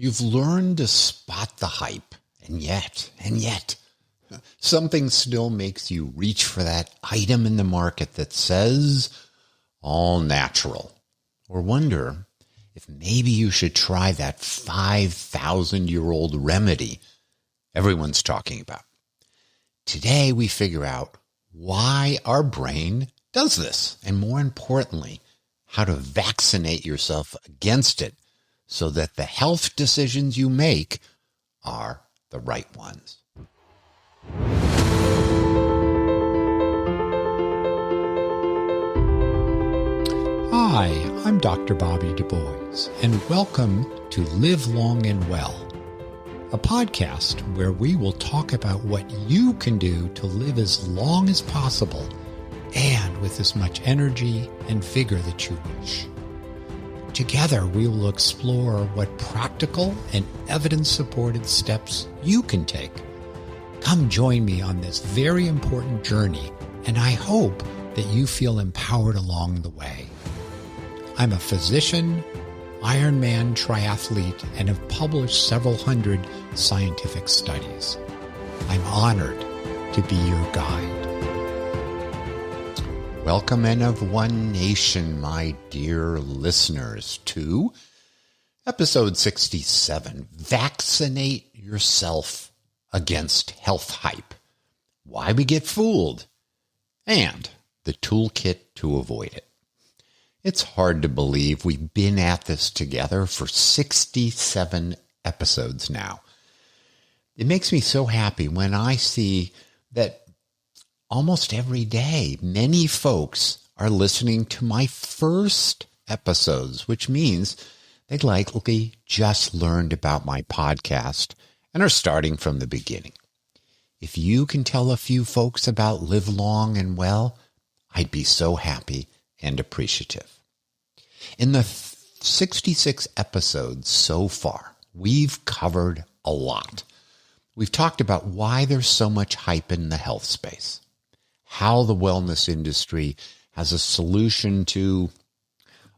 You've learned to spot the hype, and yet, something still makes you reach for that item in the market that says all natural, or wonder if maybe you should try that 5,000-year-old remedy everyone's talking about. Today, we figure out why our brain does this, and more importantly, how to vaccinate yourself against it so that the health decisions you make are the right ones. Hi, I'm Dr. Bobby Du Bois, and welcome to Live Long and Well, a podcast where we will talk about what you can do to live as long as possible and with as much energy and vigor that you wish. Together, we will explore what practical and evidence-supported steps you can take. Come join me on this very important journey, and I hope that you feel empowered along the way. I'm a physician, Ironman triathlete, and have published several hundred scientific studies. I'm honored to be your guide. Welcome, men of one nation, my dear listeners, to episode 67, Vaccinate Yourself Against Health Hype, Why We Get Fooled, and the Toolkit to Avoid It. It's hard to believe we've been at this together for 67 episodes now. It makes me so happy when I see that almost every day, many folks are listening to my first episodes, which means they likely just learned about my podcast and are starting from the beginning. If you can tell a few folks about Live Long and Well, I'd be so happy and appreciative. In the 66 episodes so far, we've covered a lot. We've talked about why there's so much hype in the health space, how the wellness industry has a solution to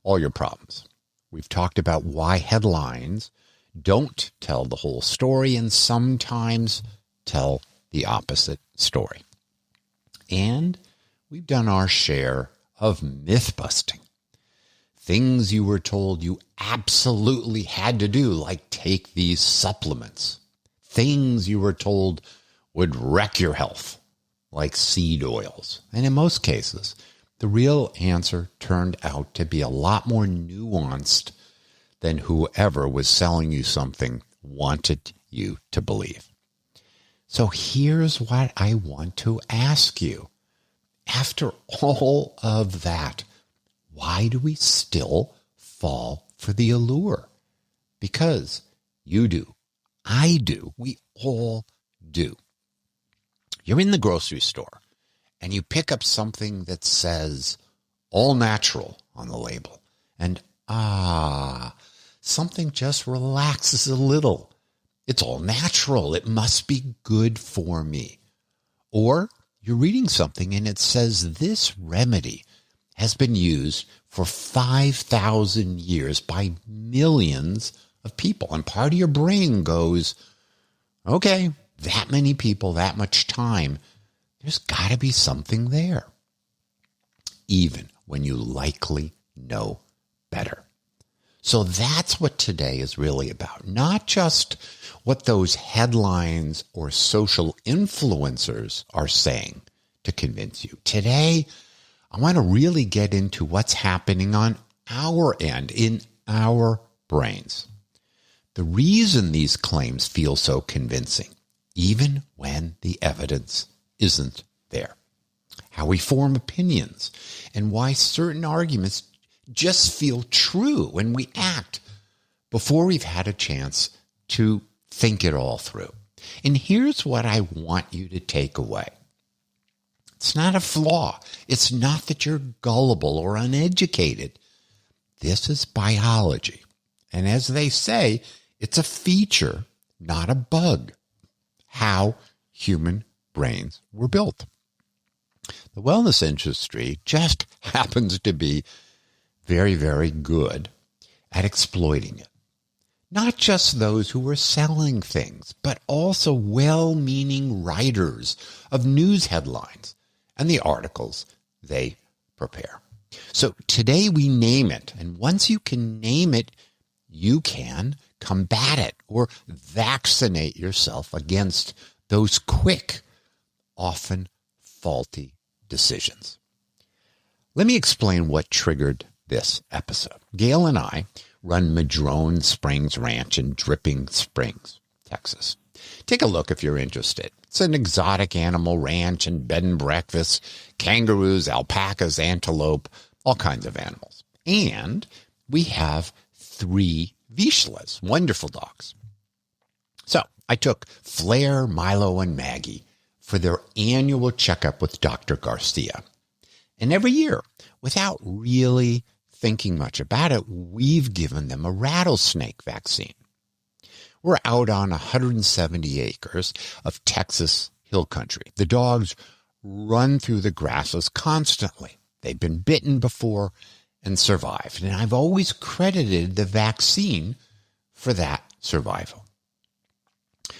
all your problems. We've talked about why headlines don't tell the whole story and sometimes tell the opposite story. And we've done our share of myth busting. Things you were told you absolutely had to do, like take these supplements. Things you were told would wreck your health, like seed oils. And in most cases, the real answer turned out to be a lot more nuanced than whoever was selling you something wanted you to believe. So here's what I want to ask you. After all of that, why do we still fall for the allure? Because you do. I do. We all do. You're in the grocery store and you pick up something that says all natural on the label. And something just relaxes a little. It's all natural. It must be good for me. Or you're reading something and it says this remedy has been used for 5,000 years by millions of people. And part of your brain goes, okay, that many people, that much time, there's got to be something there. Even when you likely know better. So that's what today is really about. Not just what those headlines or social influencers are saying to convince you. Today, I want to really get into what's happening on our end, in our brains. The reason these claims feel so convincing, even when the evidence isn't there. How we form opinions, and why certain arguments just feel true when we act before we've had a chance to think it all through. And here's what I want you to take away. It's not a flaw. It's not that you're gullible or uneducated. This is biology. And as they say, it's a feature, not a bug. How human brains were built. The wellness industry just happens to be very, very good at exploiting it. Not just those who were selling things, but also well-meaning writers of news headlines and the articles they prepare. So today we name it, and once you can name it, you can combat it or vaccinate yourself against those quick, often faulty decisions. Let me explain what triggered this episode. Gail and I run Madrone Springs Ranch in Dripping Springs, Texas. Take a look if you're interested. It's an exotic animal ranch and bed and breakfast, kangaroos, alpacas, antelope, all kinds of animals. And we have 3 Vizslas, wonderful dogs. So I took Flair, Milo, and Maggie for their annual checkup with Dr. Garcia. And every year, without really thinking much about it, we've given them a rattlesnake vaccine. We're out on 170 acres of Texas hill country. The dogs run through the grasses constantly. They've been bitten before and survived. And I've always credited the vaccine for that survival.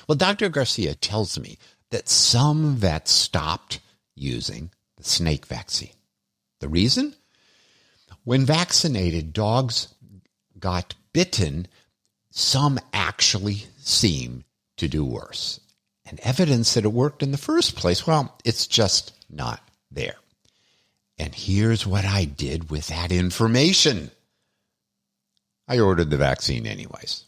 Well, Dr. Garcia tells me that some vets stopped using the snake vaccine. The reason? When vaccinated dogs got bitten, some actually seem to do worse. And evidence that it worked in the first place, well, it's just not there. And here's what I did with that information. I ordered the vaccine anyways.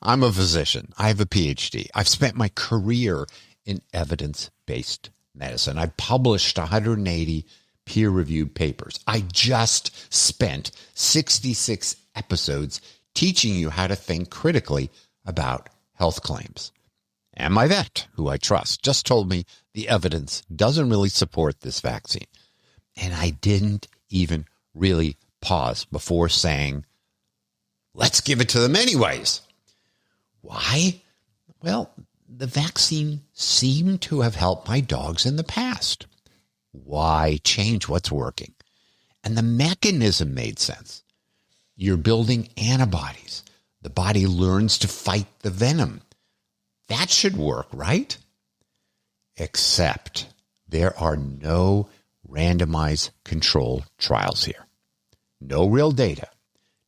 I'm a physician. I have a PhD. I've spent my career in evidence-based medicine. I've published 180 peer-reviewed papers. I just spent 66 episodes teaching you how to think critically about health claims. And my vet, who I trust, just told me the evidence doesn't really support this vaccine. And I didn't even really pause before saying, let's give it to them anyways. Why? Well, the vaccine seemed to have helped my dogs in the past. Why change what's working? And the mechanism made sense. You're building antibodies. The body learns to fight the venom. That should work, right? Except there are no randomized controlled trials here. No real data.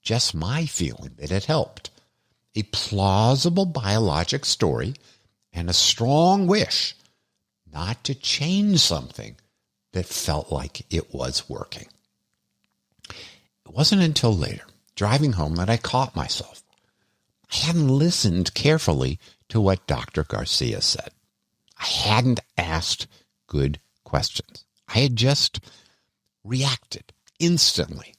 Just my feeling that it helped. A plausible biologic story and a strong wish not to change something that felt like it was working. It wasn't until later, driving home, that I caught myself. I hadn't listened carefully to what Dr. Garcia said. I hadn't asked good questions. I had just reacted instantly.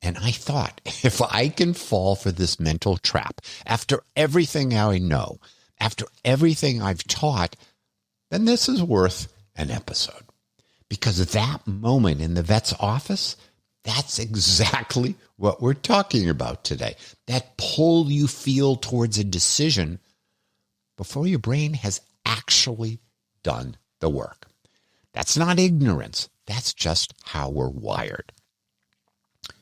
And I thought, if I can fall for this mental trap, after everything I know, after everything I've taught, then this is worth an episode. Because at that moment in the vet's office, that's exactly what we're talking about today. That pull you feel towards a decision before your brain has actually done the work. That's not ignorance. That's just how we're wired.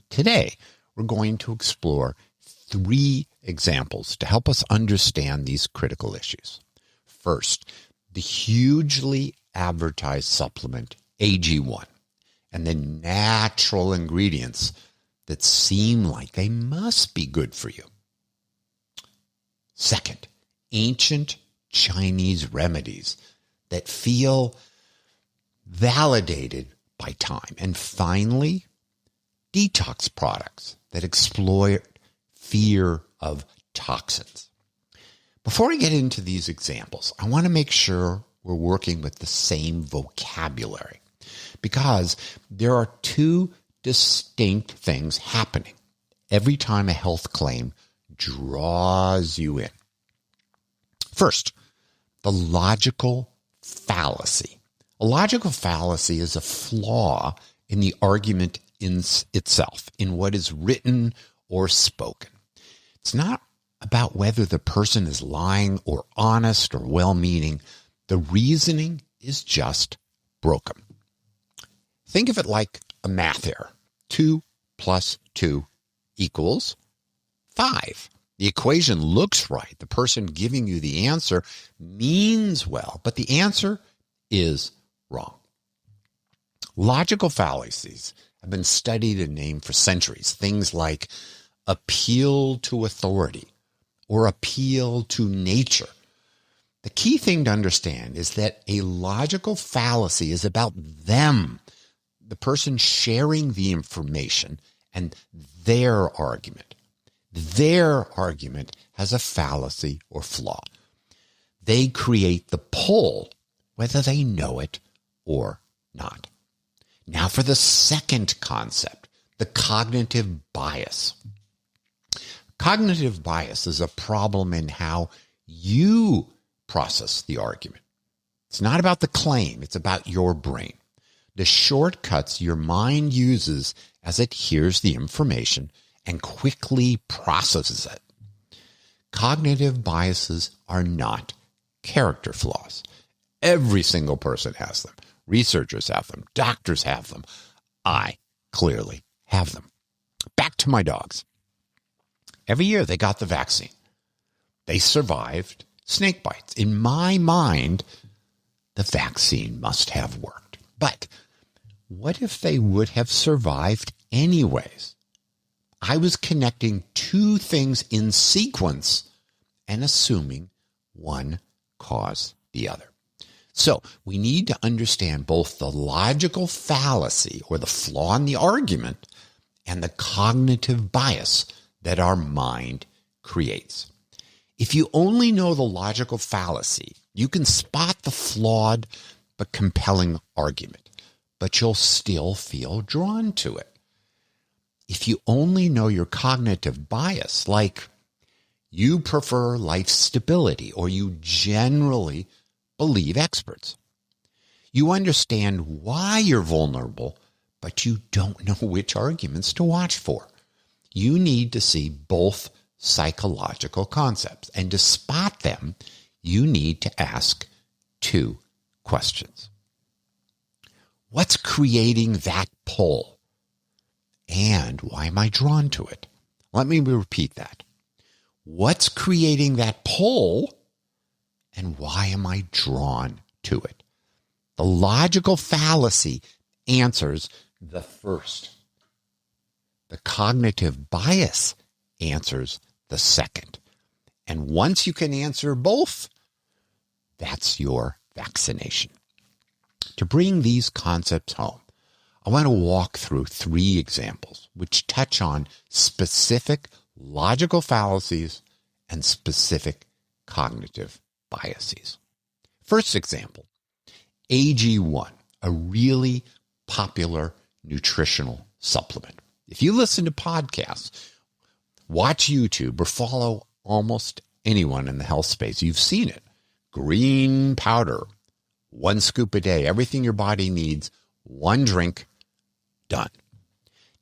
Today, we're going to explore 3 examples to help us understand these critical issues. First, the hugely advertised supplement AG1 and the natural ingredients that seem like they must be good for you. Second, ancient Chinese remedies that feel validated by time. And finally, detox products that exploit fear of toxins. Before I get into these examples, I want to make sure we're working with the same vocabulary, because there are 2 distinct things happening every time a health claim draws you in. First, the logical fallacy. A logical fallacy is a flaw in the argument in itself, in what is written or spoken. It's not about whether the person is lying or honest or well-meaning. The reasoning is just broken. Think of it like a math error. 2 + 2 = 5. The equation looks right. The person giving you the answer means well, but the answer is wrong. Logical fallacies have been studied and named for centuries. Things like appeal to authority or appeal to nature. The key thing to understand is that a logical fallacy is about them, the person sharing the information, and their argument. Their argument has a fallacy or flaw. They create the pull, whether they know it or not. Now for the second concept, the cognitive bias. Cognitive bias is a problem in how you process the argument. It's not about the claim, it's about your brain. The shortcuts your mind uses as it hears the information and quickly processes it. Cognitive biases are not character flaws. Every single person has them. Researchers have them. Doctors have them. I clearly have them. Back to my dogs. Every year they got the vaccine. They survived snake bites. In my mind, the vaccine must have worked. But what if they would have survived anyways? I was connecting two things in sequence and assuming one caused the other. So we need to understand both the logical fallacy or the flaw in the argument and the cognitive bias that our mind creates. If you only know the logical fallacy, you can spot the flawed but compelling argument, but you'll still feel drawn to it. If you only know your cognitive bias, like you prefer life stability or you generally believe experts, you understand why you're vulnerable, but you don't know which arguments to watch for. You need to see both psychological concepts, and to spot them, you need to ask two questions. What's creating that pull? And why am I drawn to it? Let me repeat that. What's creating that pull? And why am I drawn to it? The logical fallacy answers the first. The cognitive bias answers the second. And once you can answer both, that's your vaccination. To bring these concepts home, I want to walk through 3 examples which touch on specific logical fallacies and specific cognitive biases. First example, AG1, a really popular nutritional supplement. If you listen to podcasts, watch YouTube, or follow almost anyone in the health space, you've seen it. Green powder, 1 scoop a day, everything your body needs, 1 drink, done.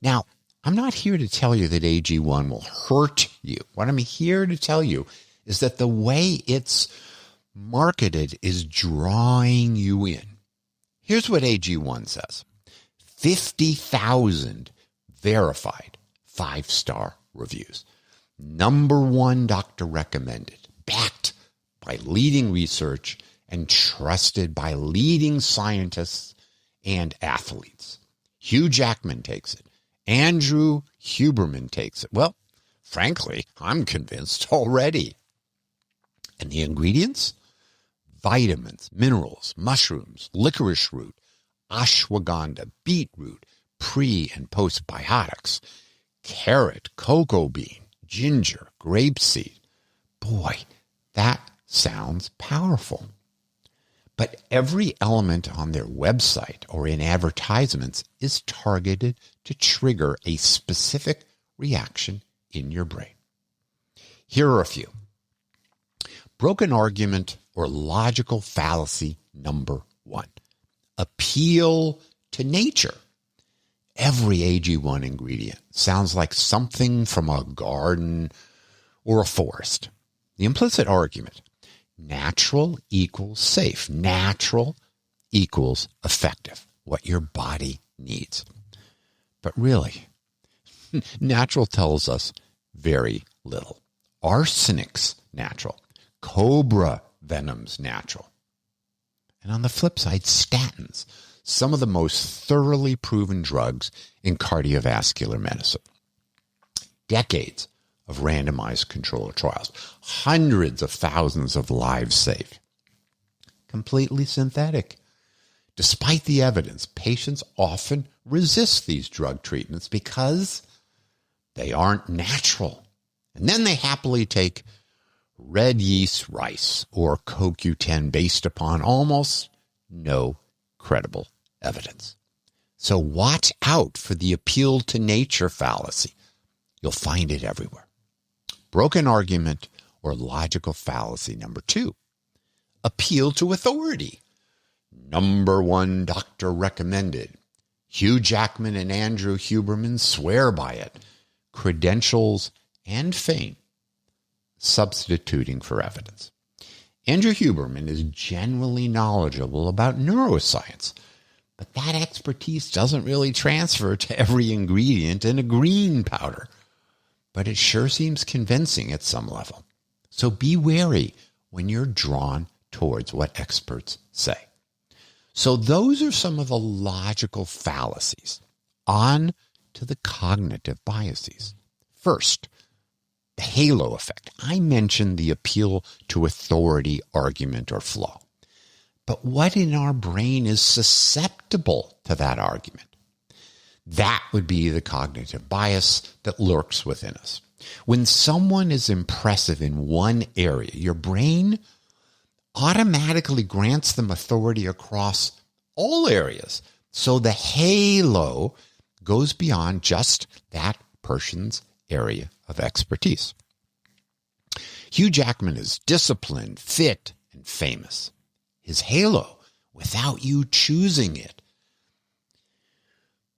Now, I'm not here to tell you that AG1 will hurt you. What I'm here to tell you is that the way it's marketed is drawing you in. Here's what AG1 says. 50,000 verified 5-star reviews. #1 doctor recommended, backed by leading research and trusted by leading scientists and athletes. Hugh Jackman takes it. Andrew Huberman takes it. Well, frankly, I'm convinced already. And the ingredients? Vitamins, minerals, mushrooms, licorice root, ashwagandha, beetroot, pre- and postbiotics, carrot, cocoa bean, ginger, grapeseed. Boy, that sounds powerful. But every element on their website or in advertisements is targeted to trigger a specific reaction in your brain. Here are a few. Broken argument or logical fallacy #1. Appeal to nature. Every AG1 ingredient sounds like something from a garden or a forest. The implicit argument, natural equals safe. Natural equals effective, what your body needs. But really, natural tells us very little. Arsenic's natural. Cobra venom's natural. And on the flip side, statins, some of the most thoroughly proven drugs in cardiovascular medicine. Decades of randomized controlled trials, hundreds of thousands of lives saved. Completely synthetic. Despite the evidence, patients often resist these drug treatments because they aren't natural. And then they happily take red yeast rice or CoQ10 based upon almost no credible evidence. So watch out for the appeal to nature fallacy. You'll find it everywhere. Broken argument or logical fallacy number 2. Appeal to authority. Number 1 doctor recommended. Hugh Jackman and Andrew Huberman swear by it. Credentials and fame substituting for evidence. Andrew Huberman is generally knowledgeable about neuroscience, but that expertise doesn't really transfer to every ingredient in a green powder. But it sure seems convincing at some level. So be wary when you're drawn towards what experts say. So those are some of the logical fallacies. On to the cognitive biases. First, the halo effect. I mentioned the appeal to authority argument or flaw. But what in our brain is susceptible to that argument? That would be the cognitive bias that lurks within us. When someone is impressive in one area, your brain automatically grants them authority across all areas. So the halo goes beyond just that person's area of expertise. Hugh Jackman is disciplined, fit, and famous. His halo, without you choosing it,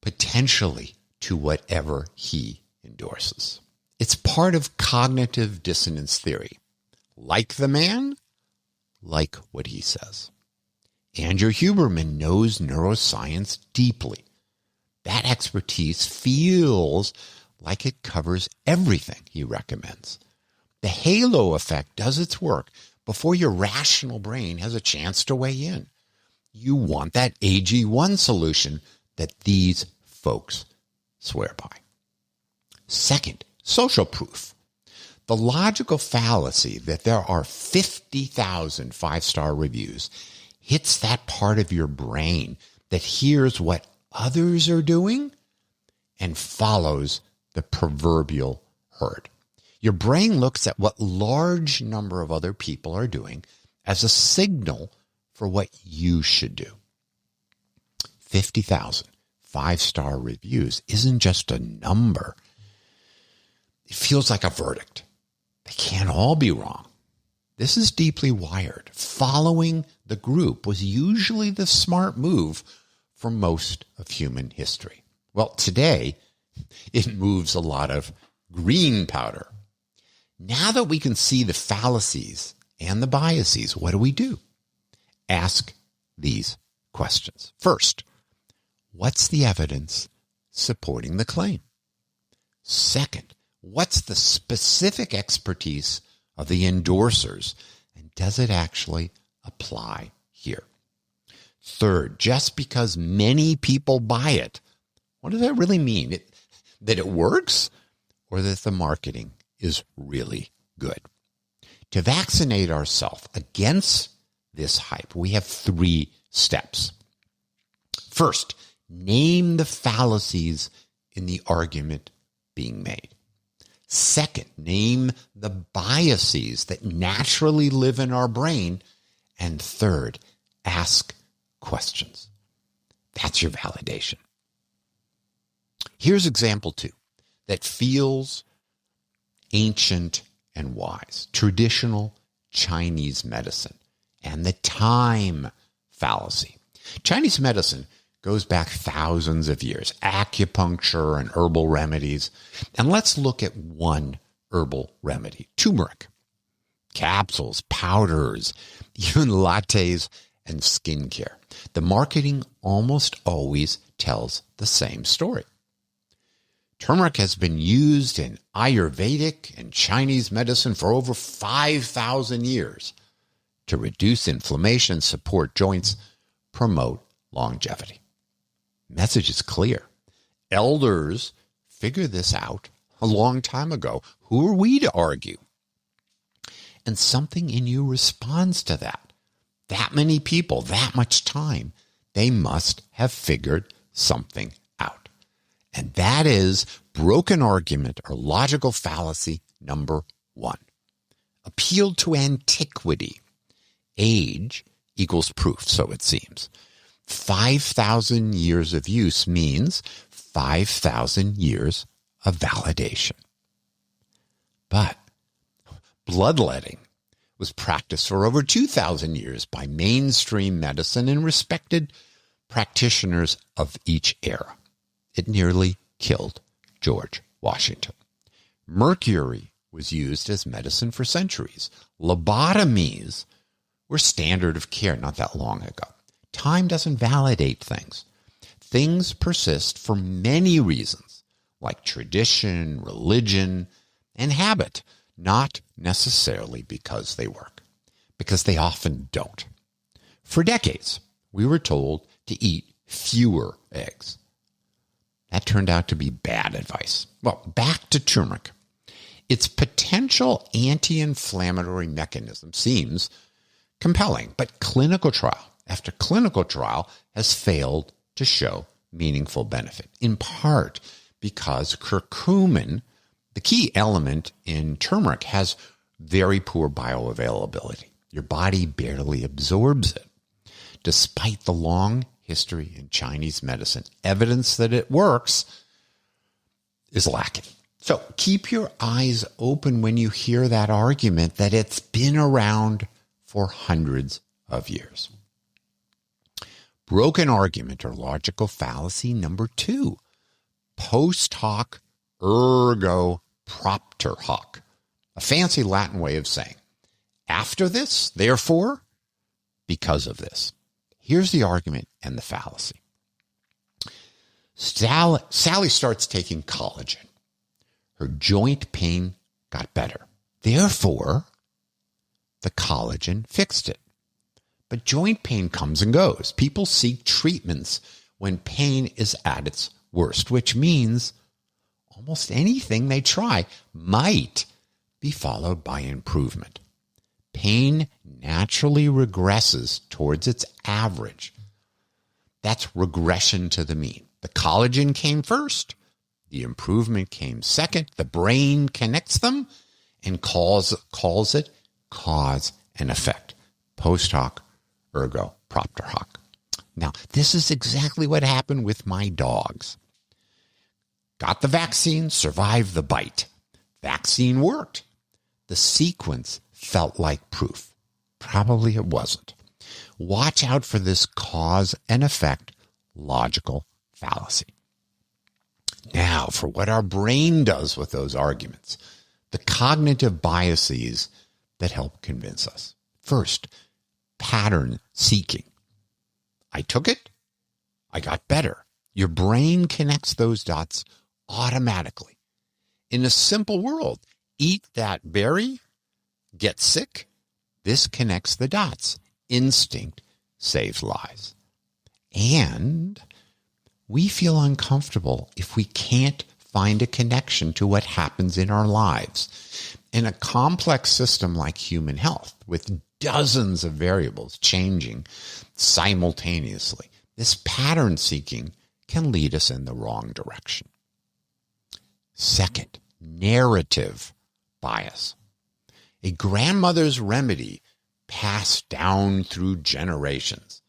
potentially to whatever he endorses. It's part of cognitive dissonance theory. Like the man, like what he says. Andrew Huberman knows neuroscience deeply. That expertise feels like it covers everything he recommends. The halo effect does its work before your rational brain has a chance to weigh in. You want that AG1 solution that these folks swear by. Second, social proof. The logical fallacy that there are 50,000 five-star reviews hits that part of your brain that hears what others are doing and follows the proverbial herd. Your brain looks at what large number of other people are doing as a signal for what you should do. 50,000 five-star reviews isn't just a number. It feels like a verdict. They can't all be wrong. This is deeply wired. Following the group was usually the smart move for most of human history. Well, today, it moves a lot of green powder. Now that we can see the fallacies and the biases, what do? Ask these questions. First, what's the evidence supporting the claim? Second, what's the specific expertise of the endorsers, and does it actually apply here? Third, just because many people buy it, what does that really mean? That it works, or that the marketing is really good? To vaccinate ourselves against this hype, we have 3 steps. First, name the fallacies in the argument being made. Second, name the biases that naturally live in our brain. And third, ask questions. That's your validation. Here's example 2 that feels ancient and wise. Traditional Chinese medicine and the time fallacy. Chinese medicine goes back thousands of years. Acupuncture and herbal remedies. And let's look at one herbal remedy. Turmeric. Capsules, powders, even lattes and skincare. The marketing almost always tells the same story. Turmeric has been used in Ayurvedic and Chinese medicine for over 5,000 years to reduce inflammation, support joints, promote longevity. Message is clear. Elders figured this out a long time ago. Who are we to argue? And something in you responds to that. That many people, that much time, they must have figured something out. And that is broken argument or logical fallacy number 1. Appeal to antiquity. Age equals proof, so it seems. 5,000 years of use means 5,000 years of validation. But bloodletting was practiced for over 2,000 years by mainstream medicine and respected practitioners of each era. It nearly killed George Washington. Mercury was used as medicine for centuries. Lobotomies were standard of care not that long ago. Time doesn't validate things. Things persist for many reasons, like tradition, religion, and habit, not necessarily because they work, because they often don't. For decades, we were told to eat fewer eggs. That turned out to be bad advice. Well, back to turmeric. Its potential anti-inflammatory mechanism seems compelling, but clinical trial after clinical trial has failed to show meaningful benefit, in part because curcumin, the key element in turmeric, has very poor bioavailability. Your body barely absorbs it. Despite the long history in Chinese medicine, evidence that it works is lacking. So keep your eyes open when you hear that argument that it's been around for hundreds of years. Broken argument or logical fallacy number 2, post hoc ergo propter hoc, a fancy Latin way of saying, after this, therefore, because of this. Here's the argument and the fallacy. Sally starts taking collagen. Her joint pain got better. Therefore, the collagen fixed it. But joint pain comes and goes. People seek treatments when pain is at its worst, which means almost anything they try might be followed by improvement. Pain naturally regresses towards its average. That's regression to the mean. The collagen came first. The improvement came second. The brain connects them and calls it cause and effect. Post hoc ergo propter hoc. Now, this is exactly what happened with my dogs. Got the vaccine, survived the bite. Vaccine worked. The sequence felt like proof. Probably it wasn't. Watch out for this cause and effect logical fallacy. Now, for what our brain does with those arguments, the cognitive biases that help convince us. First, pattern seeking. I took it. I got better. Your brain connects those dots automatically. In a simple world, eat that berry, get sick. This connects the dots. Instinct saves lives. And we feel uncomfortable if we can't find a connection to what happens in our lives. In a complex system like human health, with dozens of variables changing simultaneously, this pattern seeking can lead us in the wrong direction. Second, narrative bias. A grandmother's remedy passed down through generations.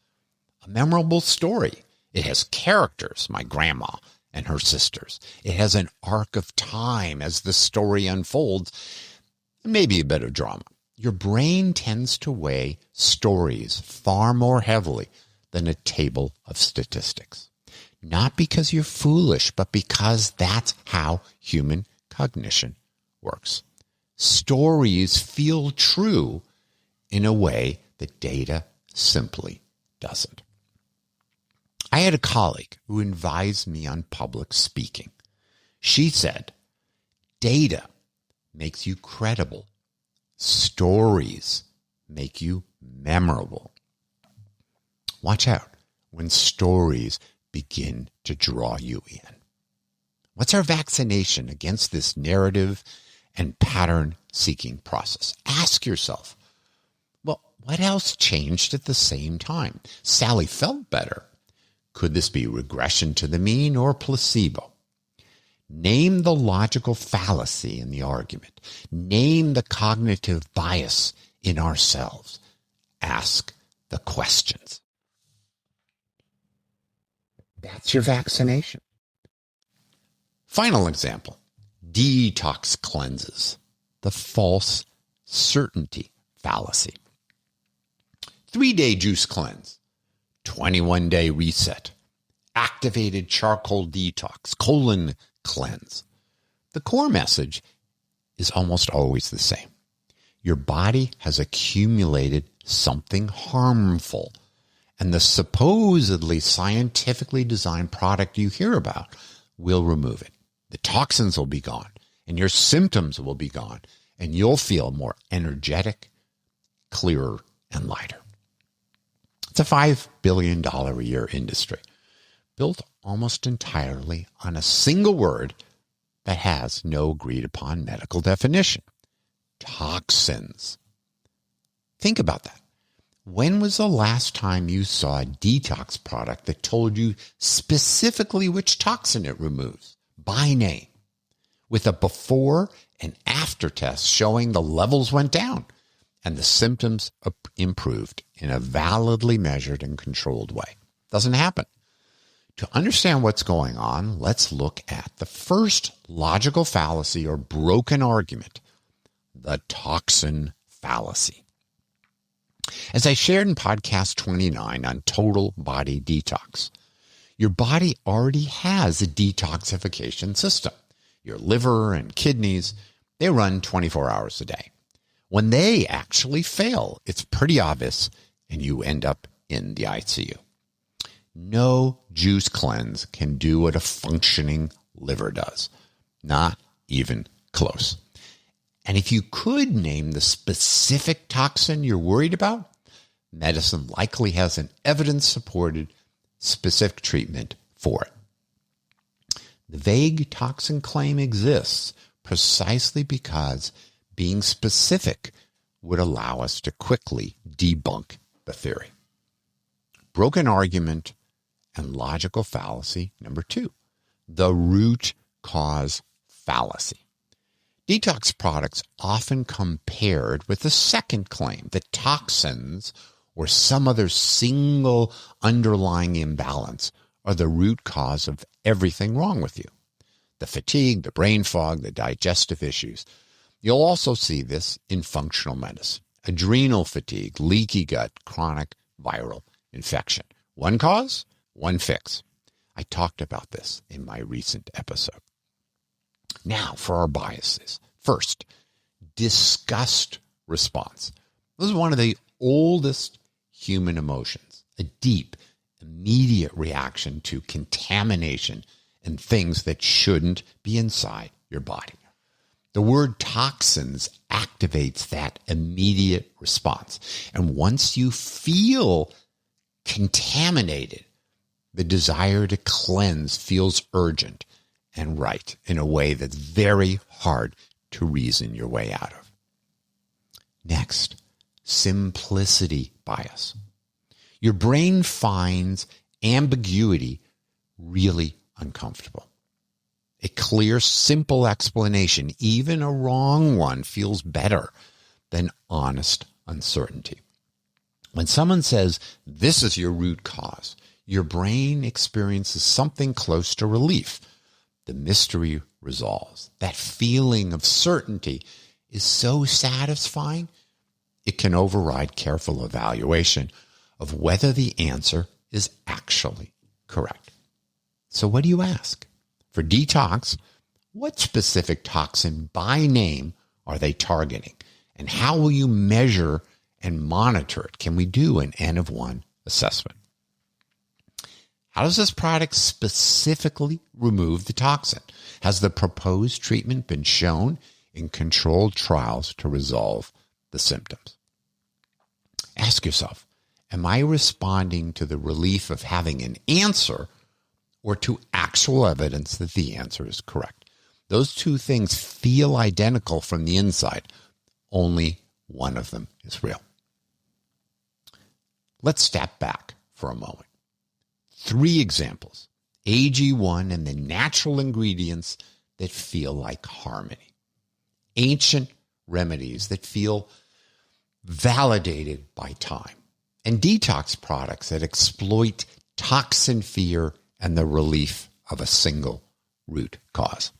A memorable story. It has characters, my grandma and her sisters. It has an arc of time as the story unfolds, and maybe a bit of drama. Your brain tends to weigh stories far more heavily than a table of statistics. Not because you're foolish, but because that's how human cognition works. Stories feel true in a way that data simply doesn't. I had a colleague who advised me on public speaking. She said, data makes you credible. Stories make you memorable. Watch out when stories begin to draw you in. What's our vaccination against this narrative and pattern-seeking process? Ask yourself, well, what else changed at the same time? Sally felt better. Could this be regression to the mean or placebo? Name the logical fallacy in the argument. Name the cognitive bias in ourselves. Ask the questions. That's your vaccination. Final example, detox cleanses, the false certainty fallacy. 3-day juice cleanse, 21-day reset, activated charcoal detox, colon cleanse. The core message is almost always the same. Your body has accumulated something harmful, and the supposedly scientifically designed product you hear about will remove it. The toxins will be gone, and your symptoms will be gone, and you'll feel more energetic, clearer, and lighter. It's a $5 billion a year industry, built almost entirely on a single word that has no agreed upon medical definition: toxins. Think about that. When was the last time you saw a detox product that told you specifically which toxin it removes by name, with a before and after test showing the levels went down and the symptoms improved in a validly measured and controlled way? Doesn't happen. To understand what's going on, let's look at the first logical fallacy or broken argument, the toxin fallacy. As I shared in podcast 29 on total body detox, your body already has a detoxification system. Your liver and kidneys, they run 24 hours a day. When they actually fail, it's pretty obvious and you end up in the ICU. No juice cleanse can do what a functioning liver does. Not even close. And if you could name the specific toxin you're worried about, medicine likely has an evidence-supported specific treatment for it. The vague toxin claim exists precisely because being specific would allow us to quickly debunk the theory. Broken argument and logical fallacy number 2, the root cause fallacy. Detox products often come paired with the second claim that toxins or some other single underlying imbalance are the root cause of everything wrong with you. The fatigue, the brain fog, the digestive issues. You'll also see this in functional medicine. Adrenal fatigue, leaky gut, chronic viral infection. One cause, one fix. I talked about this in my recent episode. Now for our biases. First, disgust response. This is one of the oldest human emotions, a deep, immediate reaction to contamination and things that shouldn't be inside your body. The word toxins activates that immediate response. And once you feel contaminated, the desire to cleanse feels urgent and right in a way that's very hard to reason your way out of. Next, simplicity bias. Your brain finds ambiguity really uncomfortable. A clear, simple explanation, even a wrong one, feels better than honest uncertainty. When someone says, this is your root cause, your brain experiences something close to relief. The mystery resolves. That feeling of certainty is so satisfying, it can override careful evaluation of whether the answer is actually correct. So what do you ask? For detox, what specific toxin by name are they targeting? And how will you measure and monitor it? Can we do an N of 1 assessment? How does this product specifically remove the toxin? Has the proposed treatment been shown in controlled trials to resolve the symptoms? Ask yourself, am I responding to the relief of having an answer or to actual evidence that the answer is correct? Those two things feel identical from the inside. Only one of them is real. Let's step back for a moment. 3 examples, AG1 and the natural ingredients that feel like harmony. Ancient remedies that feel validated by time. And detox products that exploit toxin fear and the relief of a single root cause.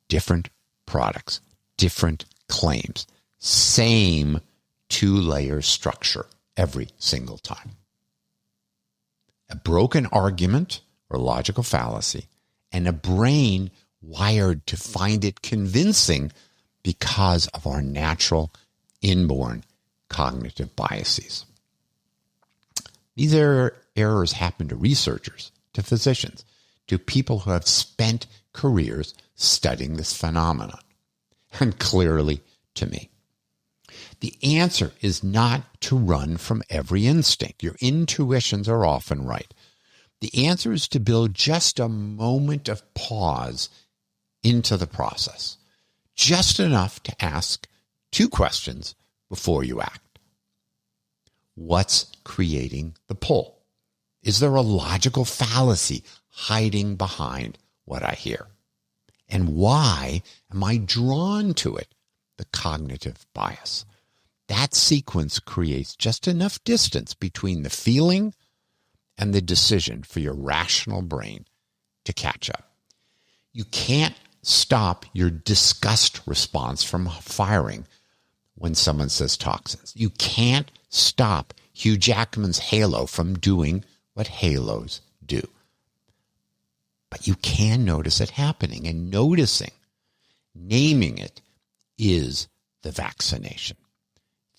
Different products, different claims, same 2-layer structure every single time. A broken argument or logical fallacy, and a brain wired to find it convincing because of our natural inborn cognitive biases. These errors happen to researchers, to physicians, to people who have spent careers studying this phenomenon, and clearly to me. The answer is not to run from every instinct. Your intuitions are often right. The answer is to build just a moment of pause into the process, just enough to ask 2 questions before you act. What's creating the pull? Is there a logical fallacy hiding behind what I hear? And why am I drawn to it? The cognitive bias. That sequence creates just enough distance between the feeling and the decision for your rational brain to catch up. You can't stop your disgust response from firing when someone says toxins. You can't stop Hugh Jackman's halo from doing what halos do. But you can notice it happening, and noticing, naming it, is the vaccination.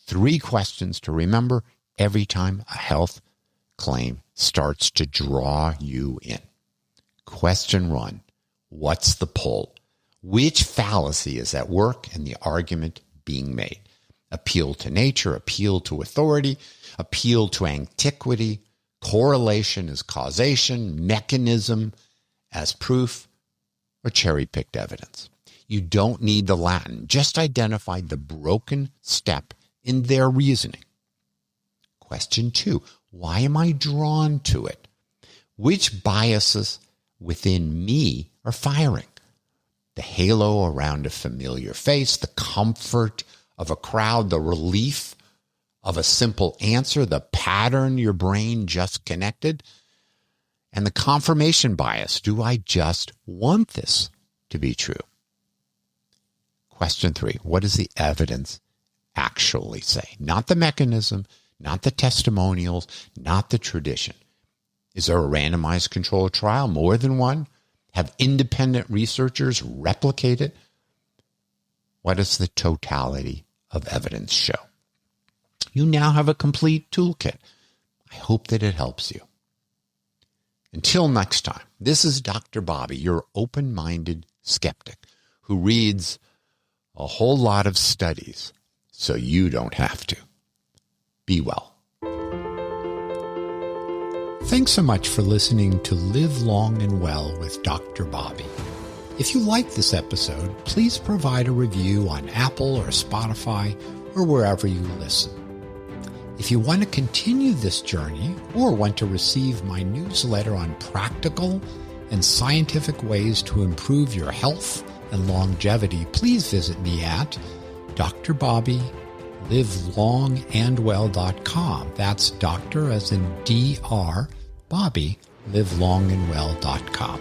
3 questions to remember every time a health claim starts to draw you in. Question 1, what's the pull? Which fallacy is at work in the argument being made? Appeal to nature, appeal to authority, appeal to antiquity, correlation as causation, mechanism as proof, or cherry-picked evidence. You don't need the Latin. Just identify the broken step in their reasoning. Question 2, why am I drawn to it? Which biases within me are firing? The halo around a familiar face, the comfort of a crowd, the relief of a simple answer, the pattern your brain just connected, and the confirmation bias. Do I just want this to be true? Question 3, what does the evidence actually say? Not the mechanism, not the testimonials, not the tradition. Is there a randomized controlled trial, more than one? Have independent researchers replicate it? What does the totality of evidence show? You now have a complete toolkit. I hope that it helps you. Until next time, this is Dr. Bobby, your open-minded skeptic who reads a whole lot of studies so you don't have to. Be well. Thanks so much for listening to Live Long and Well with Dr. Bobby. If you like this episode, please provide a review on Apple or Spotify or wherever you listen. If you want to continue this journey or want to receive my newsletter on practical and scientific ways to improve your health and longevity, please visit me at drbobbylivellongandwell.com. That's doctor as in DR, Bobby, livelongandwell.com.